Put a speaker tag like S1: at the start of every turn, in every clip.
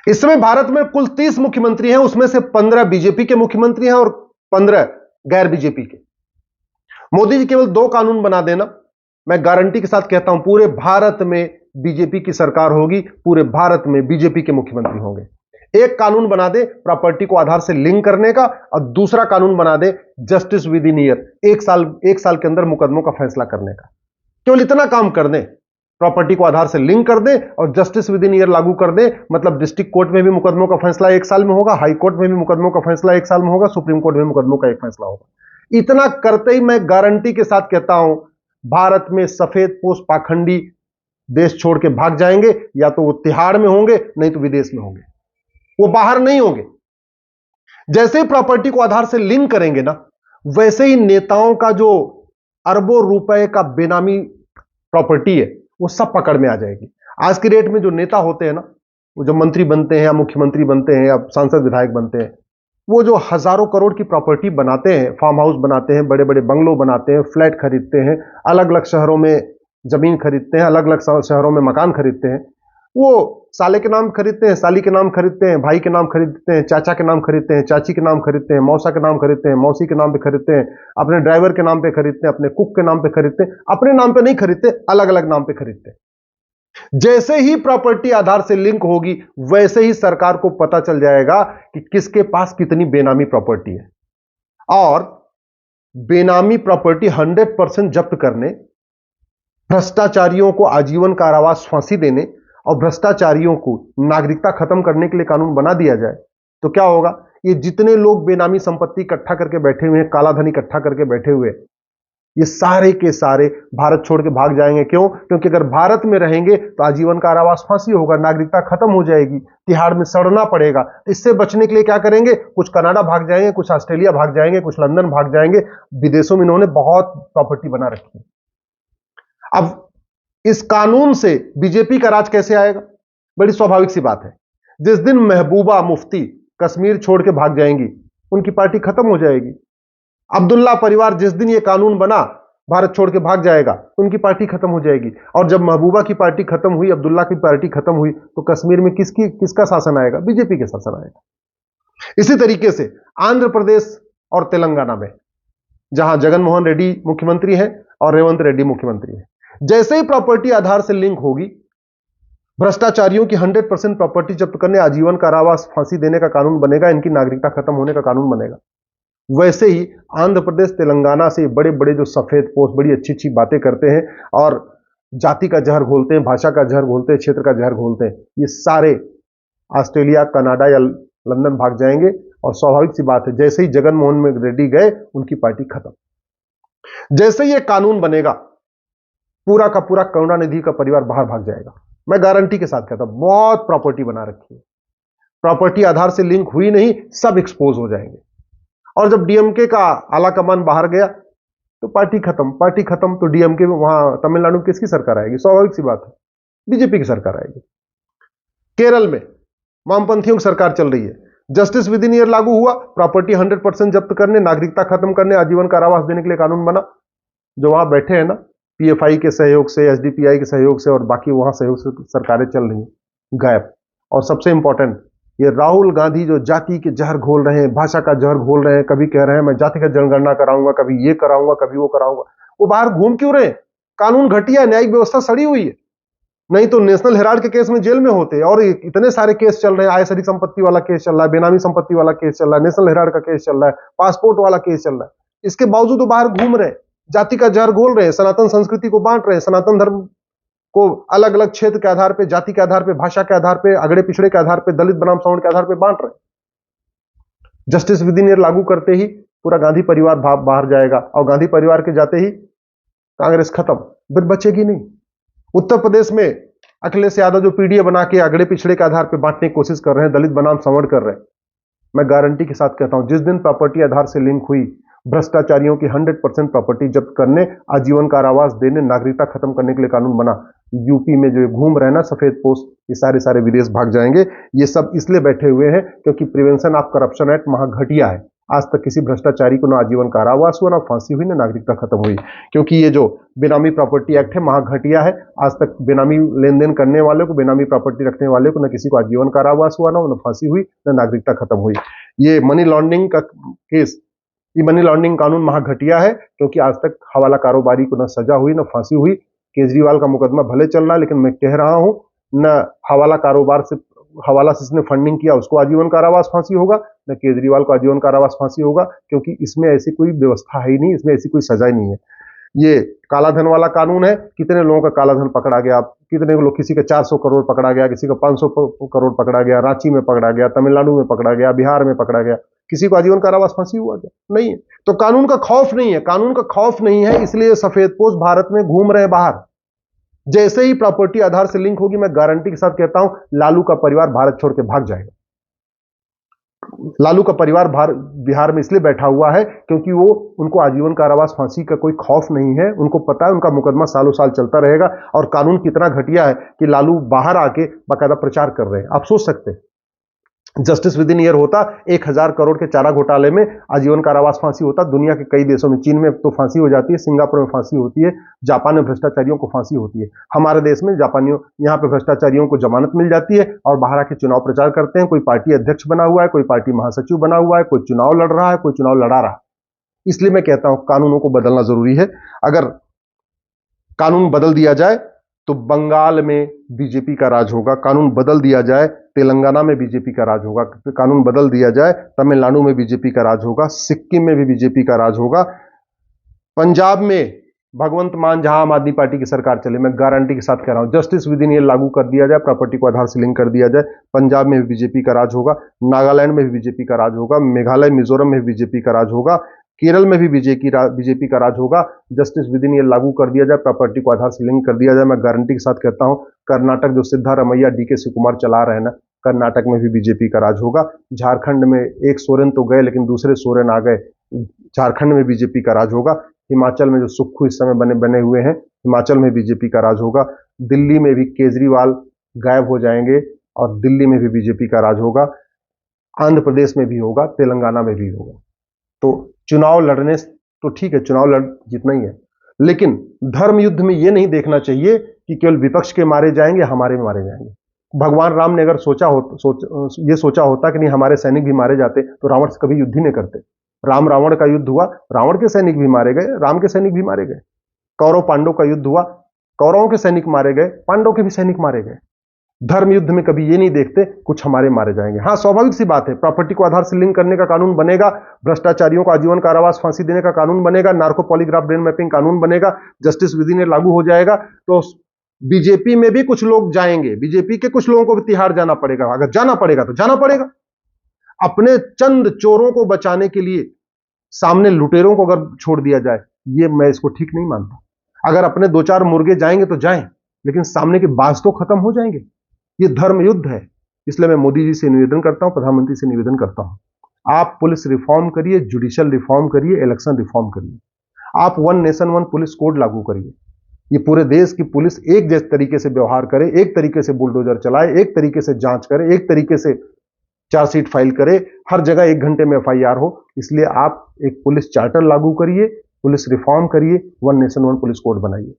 S1: इस समय भारत में कुल 30 मुख्यमंत्री हैं, उसमें से 15 बीजेपी के मुख्यमंत्री हैं और 15 गैर बीजेपी के। मोदी जी केवल 2 कानून बना देना, मैं गारंटी के साथ कहता हूं पूरे भारत में बीजेपी की सरकार होगी, पूरे भारत में बीजेपी के मुख्यमंत्री होंगे। एक कानून बना दे प्रॉपर्टी को आधार से लिंक करने का, और दूसरा कानून बना दे जस्टिस विद इन ईयर, एक साल के अंदर मुकदमों का फैसला करने का। केवल इतना काम कर दें, प्रॉपर्टी को आधार से लिंक कर दें और जस्टिस विद इन ईयर लागू कर दें, मतलब डिस्ट्रिक्ट कोर्ट में भी मुकदमों का फैसला 1 साल में होगा, हाई कोर्ट में भी मुकदमों का फैसला 1 साल में होगा, सुप्रीम कोर्ट में मुकदमों का एक फैसला होगा। इतना करते ही मैं गारंटी के साथ कहता हूं भारत में सफेद पोष पाखंडी देश छोड़ के भाग जाएंगे, या तो वो तिहाड़ में होंगे नहीं तो विदेश में होंगे, वो बाहर नहीं होंगे। जैसे ही प्रॉपर्टी को आधार से लिंक करेंगे ना, वैसे ही नेताओं का जो अरबों रुपए का बेनामी प्रॉपर्टी है वो सब पकड़ में आ जाएगी। आज की डेट में जो नेता होते हैं ना, वो जो मंत्री बनते हैं या मुख्यमंत्री बनते हैं या सांसद विधायक बनते हैं, वो जो हजारों करोड़ की प्रॉपर्टी बनाते हैं, फार्म हाउस बनाते हैं, बड़े बड़े बंगलो बनाते हैं, फ्लैट खरीदते हैं, अलग अलग शहरों में जमीन खरीदते हैं, अलग अलग शहरों में मकान खरीदते हैं, वो साले के नाम खरीदते हैं, साली के नाम खरीदते हैं, भाई के नाम खरीदते हैं, चाचा के नाम खरीदते हैं, चाची के नाम खरीदते हैं, मौसा के नाम खरीदते हैं, मौसी के नाम पे खरीदते हैं, अपने ड्राइवर के नाम पे खरीदते हैं, अपने कुक के नाम पे खरीदते हैं, अपने नाम पे नहीं खरीदते, अलग अलग नाम पे खरीदते हैं। जैसे ही प्रॉपर्टी आधार से लिंक होगी, वैसे ही सरकार को पता चल जाएगा कि किसके पास कितनी बेनामी प्रॉपर्टी है, और बेनामी प्रॉपर्टी 100% जब्त करने, भ्रष्टाचारियों को आजीवन कारावास फांसी देने और भ्रष्टाचारियों को नागरिकता खत्म करने के लिए कानून बना दिया जाए, तो क्या होगा? ये जितने लोग बेनामी संपत्ति इकट्ठा करके बैठे हुए हैं, काला धन इकट्ठा करके बैठे हुए, ये सारे के सारे भारत छोड़ के भाग जाएंगे। क्यों? क्योंकि अगर भारत में रहेंगे तो आजीवन कारावास फांसी होगा, नागरिकता खत्म हो जाएगी, तिहाड़ में सड़ना पड़ेगा। इससे बचने के लिए क्या करेंगे? कुछ कनाडा भाग जाएंगे, कुछ ऑस्ट्रेलिया भाग जाएंगे, कुछ लंदन भाग जाएंगे। विदेशों में इन्होंने बहुत प्रॉपर्टी बना रखी है। अब इस कानून से बीजेपी का राज कैसे आएगा? बड़ी स्वाभाविक सी बात है। जिस दिन महबूबा मुफ्ती कश्मीर छोड़ के भाग जाएंगी, उनकी पार्टी खत्म हो जाएगी। अब्दुल्ला परिवार जिस दिन ये कानून बना भारत छोड़ के भाग जाएगा, उनकी पार्टी खत्म हो जाएगी। और जब महबूबा की पार्टी खत्म हुई, अब्दुल्ला की पार्टी खत्म हुई, तो कश्मीर में किसका शासन आएगा? बीजेपी के शासन आएगा। इसी तरीके से आंध्र प्रदेश और तेलंगाना में, जहां जगनमोहन रेड्डी मुख्यमंत्री हैं और रेवंत रेड्डी मुख्यमंत्री हैं, जैसे ही प्रॉपर्टी आधार से लिंक होगी, भ्रष्टाचारियों की 100% प्रॉपर्टी जब्त करने, आजीवन कारावास फांसी देने का कानून बनेगा, इनकी नागरिकता खत्म होने का कानून बनेगा। वैसे ही आंध्र प्रदेश तेलंगाना से बड़े बड़े जो सफेद पोष बड़ी अच्छी अच्छी बातें करते हैं और जाति का जहर घोलते हैं, भाषा का जहर घोलते हैं, क्षेत्र का जहर घोलते हैं, ये सारे ऑस्ट्रेलिया, कनाडा या लंदन भाग जाएंगे। और स्वाभाविक सी बात है, जैसे ही जगनमोहन रेड्डी गए, उनकी पार्टी खत्म। जैसे ही ये कानून बनेगा, पूरा का पूरा करुणानिधि का परिवार बाहर भाग जाएगा। मैं गारंटी के साथ कहता हूं, बहुत प्रॉपर्टी बना रखी है, प्रॉपर्टी आधार से लिंक हुई नहीं, सब एक्सपोज हो जाएंगे। और जब डीएमके का आला कमान बाहर गया तो पार्टी खत्म तो डीएमके वहां तमिलनाडु में किसकी सरकार आएगी? स्वाभाविक सी बात है, बीजेपी की सरकार आएगी। केरल में वामपंथियों की सरकार चल रही है, जस्टिस विद इन ईयर लागू हुआ, प्रॉपर्टी 100% जब्त करने, नागरिकता खत्म करने, आजीवन कारावास देने के लिए कानून बना। जो वहां बैठे हैं ना, पीएफआई के सहयोग से, एसडीपीआई के सहयोग से और बाकी वहां सहयोग से सरकारें चल रही हैं, गायब। और सबसे इंपॉर्टेंट, ये राहुल गांधी जो जाति के जहर घोल रहे हैं, भाषा का जहर घोल रहे हैं, कभी कह रहे हैं मैं जातिगत जनगणना कराऊंगा, कभी ये कराऊंगा, कभी वो कराऊंगा, वो बाहर घूम क्यों रहे हैं? कानून घटिया, न्यायिक व्यवस्था सड़ी हुई है। नहीं तो नेशनल हेराल्ड के केस में जेल में होते, और इतने सारे केस चल रहे हैं, आय सरी संपत्ति वाला केस चल रहा है, बेनामी संपत्ति वाला केस चल रहा है, नेशनल हेराल्ड का केस चल रहा है, पासपोर्ट वाला केस चल रहा है। इसके बावजूद वो बाहर घूम रहे हैं, जाति का जहर घोल रहे हैं, सनातन संस्कृति को बांट रहे हैं, सनातन धर्म को अलग अलग क्षेत्र के आधार पे, जाति के आधार पे, भाषा के आधार पे, अगड़े पिछड़े के आधार पे, दलित बनाम सवर्ण के आधार पे बांट रहे हैं। जस्टिस विद इन ईयर लागू करते ही पूरा गांधी परिवार बाहर जाएगा, और गांधी परिवार के जाते ही कांग्रेस खत्म, फिर बचेगी नहीं। उत्तर प्रदेश में अखिलेश यादव जो पीडीए बना के अगड़े पिछड़े के आधार पर बांटने की कोशिश कर रहे हैं, दलित बनाम सवर्ण कर रहे हैं, मैं गारंटी के साथ कहता हूं, जिस दिन प्रॉपर्टी आधार से लिंक हुई, भ्रष्टाचारियों की 100% प्रॉपर्टी जब्त करने, आजीवन कारावास देने, नागरिकता खत्म करने के लिए कानून बना। यूपी में जो घूम रहे हैं ना सफेद पोस्ट, ये सारे विदेश भाग जाएंगे। ये सब इसलिए बैठे हुए हैं क्योंकि प्रिवेंशन ऑफ करप्शन एक्ट महाघटिया है। आज तक किसी भ्रष्टाचारी को ना आजीवन कारावास हुआ, ना फांसी हुई, ना नागरिकता खत्म हुई। क्योंकि ये जो बेनामी प्रॉपर्टी एक्ट है महाघटिया है। आज तक बेनामी लेन देन करने वाले को, बेनामी प्रॉपर्टी रखने वाले को, न किसी को आजीवन कारावास हुआ, ना फांसी हुई, ना नागरिकता खत्म हुई। ये मनी लॉन्ड्रिंग का केस, ये मनी लॉन्ड्रिंग कानून महाघटिया है, क्योंकि आज तक हवाला कारोबारी को न सजा हुई, न फांसी हुई। केजरीवाल का मुकदमा भले चल रहा है, लेकिन मैं कह रहा हूं न हवाला कारोबार से, हवाला से जिसने फंडिंग किया उसको आजीवन कारावास फांसी होगा, न केजरीवाल को आजीवन कारावास फांसी होगा, क्योंकि इसमें ऐसी कोई व्यवस्था है ही नहीं, इसमें ऐसी कोई सजा ही नहीं है। ये काला धन वाला कानून है। कितने लोगों का काला धन पकड़ा गया, कितने लोग, किसी का 400 करोड़ पकड़ा गया, किसी का 500 करोड़ पकड़ा गया, रांची में पकड़ा गया, तमिलनाडु में पकड़ा गया, बिहार में पकड़ा गया। किसी को आजीवन कारावास फांसी हुआ क्या? नहीं है। तो कानून का खौफ नहीं है, कानून का खौफ नहीं है, इसलिए सफेदपोश भारत में घूम रहे बाहर। जैसे ही प्रॉपर्टी आधार से लिंक होगी, मैं गारंटी के साथ कहता हूं, लालू का परिवार भारत छोड़ के भाग जाएगा। लालू का परिवार बिहार में इसलिए बैठा हुआ है क्योंकि वो, उनको आजीवन कारावास फांसी का कोई खौफ नहीं है। उनको पता है उनका मुकदमा सालों साल चलता रहेगा। और कानून कितना घटिया है कि लालू बाहर आके बाकायदा प्रचार कर रहे हैं। आप सोच सकते हैं, जस्टिस विद इन ईयर होता, 1000 करोड़ के चारा घोटाले में आजीवन कारावास फांसी होता। दुनिया के कई देशों में, चीन में तो फांसी हो जाती है, सिंगापुर में फांसी होती है, जापान में भ्रष्टाचारियों को फांसी होती है। हमारे देश में जापानियों, यहाँ पे भ्रष्टाचारियों को जमानत मिल जाती है और बाहर आके चुनाव प्रचार करते हैं। कोई पार्टी अध्यक्ष बना हुआ है, कोई पार्टी महासचिव बना हुआ है, कोई चुनाव लड़ रहा है, कोई चुनाव लड़ा रहा है। इसलिए मैं कहता हूं कानूनों को बदलना जरूरी है। अगर कानून बदल दिया जाए तो बंगाल में बीजेपी का राज होगा, कानून बदल दिया जाए तेलंगाना में बीजेपी का राज होगा, कानून बदल दिया जाए तमिलनाडु में बीजेपी का राज होगा, सिक्किम में भी बीजेपी का राज होगा, पंजाब में भगवंत मान जहां आम आदमी पार्टी की सरकार चले, मैं गारंटी के साथ कह रहा हूं, जस्टिस विद इन ईयर लागू कर दिया जाए, प्रॉपर्टी को आधार से लिंक कर दिया जाए, पंजाब में भी बीजेपी का राज होगा, नागालैंड में भी बीजेपी का राज होगा, मेघालय मिजोरम में भी बीजेपी का राज होगा, केरल में भी बीजेपी का राज होगा। जस्टिस विद इन ईयर लागू कर दिया जाए, प्रॉपर्टी को आधार से लिंक कर दिया जाए, मैं गारंटी के साथ कहता हूं, कर्नाटक जो सिद्धारमैया डीके शिवकुमार चला रहे हैं ना, कर्नाटक में भी बीजेपी का राज होगा। झारखंड में एक सोरेन तो गए, लेकिन दूसरे सोरेन आ गए, झारखंड में बीजेपी का राज होगा। हिमाचल में जो सुक्खू इस समय बने हुए हैं, हिमाचल में बीजेपी का राज होगा। दिल्ली में भी केजरीवाल गायब हो जाएंगे और दिल्ली में भी बीजेपी का राज होगा। आंध्र प्रदेश में भी होगा, तेलंगाना में भी होगा। तो चुनाव लड़ने तो ठीक है, चुनाव लड़ जीतना ही है, लेकिन धर्म युद्ध में यह नहीं देखना चाहिए कि केवल विपक्ष के मारे जाएंगे, हमारे भी मारे जाएंगे। भगवान राम ने अगर ये सोचा होता कि नहीं हमारे सैनिक भी मारे जाते, तो रावण से कभी युद्ध ही नहीं करते। राम रावण का युद्ध हुआ, रावण के सैनिक भी मारे गए, राम के सैनिक भी मारे गए। कौरव पांडव का युद्ध हुआ, कौरवों के सैनिक मारे गए, पांडव के भी सैनिक मारे गए। धर्म युद्ध में कभी ये नहीं देखते कुछ हमारे मारे जाएंगे। हाँ, स्वाभाविक सी बात है, प्रॉपर्टी को आधार से लिंक करने का कानून बनेगा, भ्रष्टाचारियों को आजीवन कारावास फांसी देने का कानून बनेगा, नार्को पॉलीग्राफ ब्रेन मैपिंग कानून बनेगा, जस्टिस विद इन ईयर लागू हो जाएगा, तो बीजेपी में भी कुछ लोग जाएंगे, बीजेपी के कुछ लोगों को भी तिहाड़ जाना पड़ेगा। अगर जाना पड़ेगा तो जाना पड़ेगा। अपने चंद चोरों को बचाने के लिए सामने लुटेरों को अगर छोड़ दिया जाए, ये मैं इसको ठीक नहीं मानता। अगर अपने 2-4 मुर्गे जाएंगे तो जाएं, लेकिन सामने के बाज तो खत्म हो जाएंगे। ये धर्म युद्ध है। इसलिए मैं मोदी जी से निवेदन करता हूं, प्रधानमंत्री से निवेदन करता हूं, आप पुलिस रिफॉर्म करिए, जुडिशियल रिफॉर्म करिए, इलेक्शन रिफॉर्म करिए। आप 1 नेशन 1 पुलिस कोड लागू करिए। ये पूरे देश की पुलिस एक जैसे तरीके से व्यवहार करे, एक तरीके से बुलडोजर चलाए, एक तरीके से जांच करे, एक तरीके से चार्जशीट फाइल करे, हर जगह 1 घंटे में FIR हो। इसलिए आप एक पुलिस चार्टर लागू करिए, पुलिस रिफॉर्म करिए, 1 नेशन 1 पुलिस कोड बनाइए।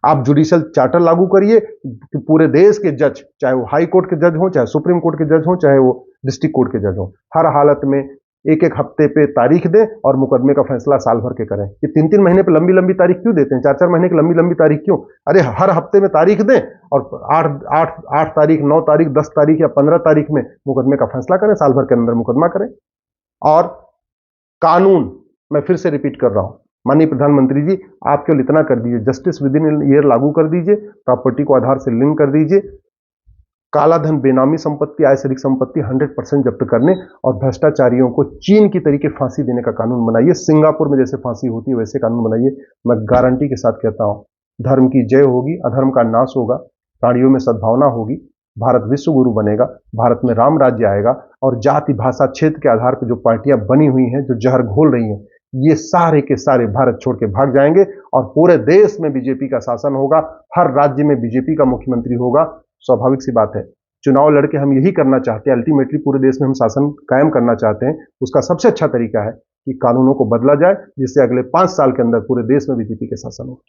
S1: आप जुडिशियल चार्टर लागू करिए कि पूरे देश के जज, चाहे वो हाई कोर्ट के जज हो, चाहे सुप्रीम कोर्ट के जज हो, चाहे वो डिस्ट्रिक्ट कोर्ट के जज हो, हर हालत में एक हफ्ते पे तारीख दें और मुकदमे का फैसला साल भर के करें। ये 3-3 महीने पे लंबी तारीख क्यों देते हैं? 4-4 महीने की लंबी तारीख क्यों? अरे हर हफ्ते में तारीख दें और 8 तारीख, 9 तारीख, 10 तारीख या 15 तारीख में मुकदमे का फैसला करें, साल भर के अंदर मुकदमा करें। और कानून, मैं फिर से रिपीट कर रहा हूं, माननीय प्रधानमंत्री जी, आप केवल इतना कर दीजिए, जस्टिस विद इन ईयर लागू कर दीजिए, प्रॉपर्टी को आधार से लिंक कर दीजिए, काला धन, बेनामी संपत्ति, आय से अधिक संपत्ति 100% जब्त करने और भ्रष्टाचारियों को चीन की तरीके फांसी देने का कानून बनाइए। सिंगापुर में जैसे फांसी होती है वैसे कानून बनाइए। मैं गारंटी के साथ कहता हूं, धर्म की जय होगी, अधर्म का नाश होगा, प्राणियों में सद्भावना होगी, भारत विश्व गुरु बनेगा, भारत में राम राज्य आएगा और जाति, भाषा, क्षेत्र के आधार पर जो पार्टियां बनी हुई हैं, जो जहर घोल रही हैं, ये सारे के सारे भारत छोड़ के भाग जाएंगे और पूरे देश में बीजेपी का शासन होगा, हर राज्य में बीजेपी का मुख्यमंत्री होगा। स्वाभाविक सी बात है, चुनाव लड़के हम यही करना चाहते हैं, अल्टीमेटली पूरे देश में हम शासन कायम करना चाहते हैं। उसका सबसे अच्छा तरीका है कि कानूनों को बदला जाए, जिससे अगले 5 साल के अंदर पूरे देश में बीजेपी के शासन हो।